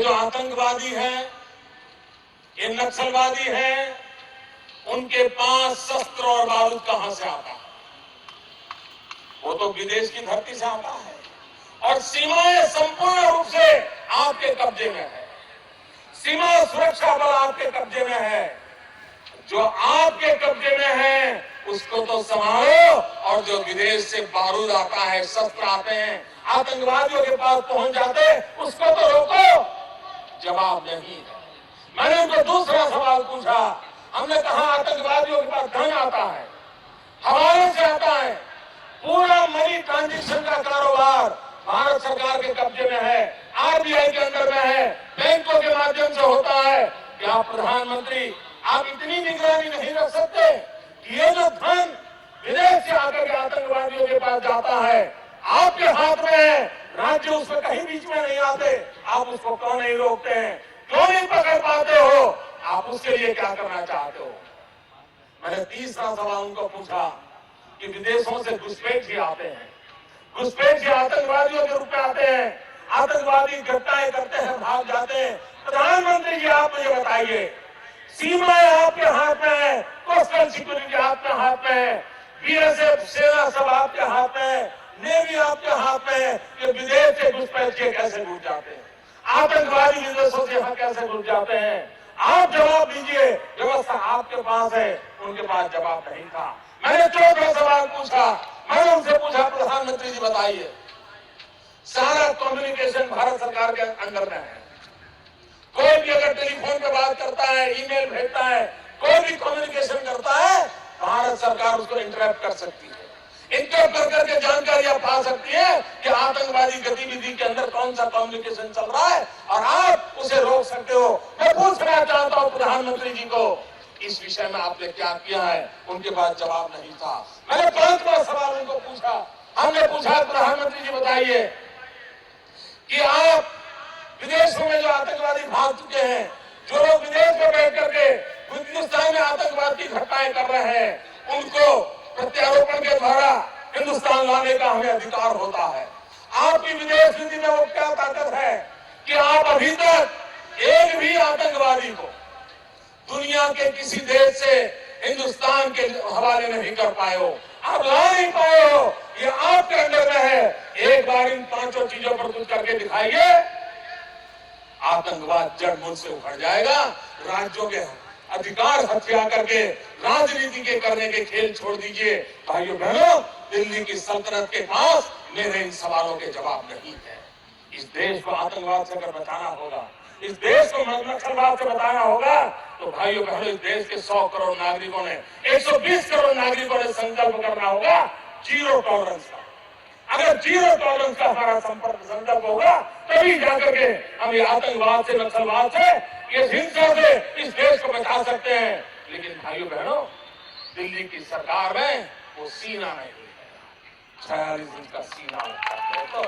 जो आतंकवादी हैं, ये नक्सलवादी हैं, उनके पास शस्त्र और बारूद कहां से आता है? वो तो विदेश की धरती से आता है और सीमाएं संपूर्ण रूप से आपके कब्जे में है। सीमा सुरक्षा बल आपके कब्जे में है। जो आपके कब्जे में है उसको तो संभालो, और जो विदेश से बारूद आता है, शस्त्र आते हैं, आतंकवादियों के पास पहुंच जाते, उसको तो रोको। जवाब नहीं है। मैंने उनको दूसरा सवाल पूछा। हमने कहा आतंकवादियों के पास धन आता है, हवाले से आता है, पूरा मनी ट्रांजैक्शन का कारोबार भारत सरकार के कब्जे में है, आरबीआई के अंदर में है, बैंकों के माध्यम से होता है। क्या प्रधानमंत्री आप इतनी निगरानी नहीं रख सकते कि ये जो धन विदेश से आकर के आतंकवादियों के पास जाता है आपके हाथ में है, राज्य उसमें कहीं बीच में नहीं आते, आप उसको क्यों नहीं रोकते हैं, क्यों नहीं पकड़ पाते हो? आप उसके लिए क्या करना चाहते हो? मैंने तीसरा सवाल उनको पूछा कि विदेशों से घुसपैठ आते हैं, घुसपैठ आतंकवादियों के रूप में आते हैं, आतंकवादी घटनाएं करते हैं, भाग जाते हैं। प्रधानमंत्री जी आप मुझे बताइए, सीमाएं आपके हाथ में है, कोस्टल सिक्योरिटी आपके हाथ में है, बीएसएफ सेना सब आपके हाथ में है, नेवी आपके हाथ में है, ये विदेश से घुसपैठ के कैसे घुस जाते हैं? आतंकवादी विदेशों से यहाँ कैसे घुस जाते हैं? आप जवाब दीजिए। व्यवस्था आपके पास है, उनके पास जवाब नहीं था। मैंने चौथा सवाल पूछा। मैंने उनसे पूछा प्रधानमंत्री जी बताइए, सारा कम्युनिकेशन भारत सरकार के अंदर में है। कोई भी अगर टेलीफोन पे बात करता है, ईमेल भेजता है, कोई भी कम्युनिकेशन करता है, भारत सरकार उसको इंटरप्ट कर सकती है, इंटरप्ट कर करके जानकारियां पा सकती है कि आतंकवादी गतिविधि के अंदर कौन सा कम्युनिकेशन चल रहा है, और आप उसे रोक सकते हो। मैं पूछना चाहता हूं प्रधानमंत्री जी को, इस विषय में आपने क्या किया है? उनके पास जवाब नहीं था। मैंने पांचवा सवाल उनको पूछा। हमने पूछा प्रधानमंत्री जी बताइए कि आप विदेशों में जो आतंकवादी भाग चुके हैं, जो लोग विदेश में बैठ करके हिंदुस्तान में आतंकवाद की घटनाएं कर रहे हैं, उनको प्रत्यारोपण के द्वारा हिंदुस्तान लाने का हमें अधिकार होता है। आपकी विदेश नीति में वो क्या ताकत है कि आप अभी तक एक भी आतंकवादी को दुनिया के किसी देश से हिंदुस्तान के हवाले नहीं कर पाए हो, आप ला नहीं पाए हो? ये आपके अंदर में है। एक बार इन पांचों चीजों पर कुछ करके दिखाइए, आतंकवाद जड़ मूल से उखड़ जाएगा। राज्यों के अधिकार हत्या करके राजनीति के करने के खेल छोड़ दीजिए। भाइयों बहनों, दिल्ली की सल्तनत के पास मेरे इन सवालों के जवाब नहीं है। इस देश को आतंकवाद से अगर बचाना होगा, इस देश को नक्सलवाद से बचाना होगा, तो भाइयों बहनों, इस देश के 100 करोड़ नागरिकों ने, 120 करोड़ नागरिकों ने संकल्प करना होगा जीरो टॉलरेंस का। अगर जीरो टॉलरेंस का हमारा संकल्प होगा, तभी जाकर के हम ये आतंकवाद से, नक्सलवाद से, ये हिंसा से इस देश को बचा सकते हैं। लेकिन भाइयों बहनों, दिल्ली की सरकार में वो सीना नहीं है, 46 इंच का सीना होता है तो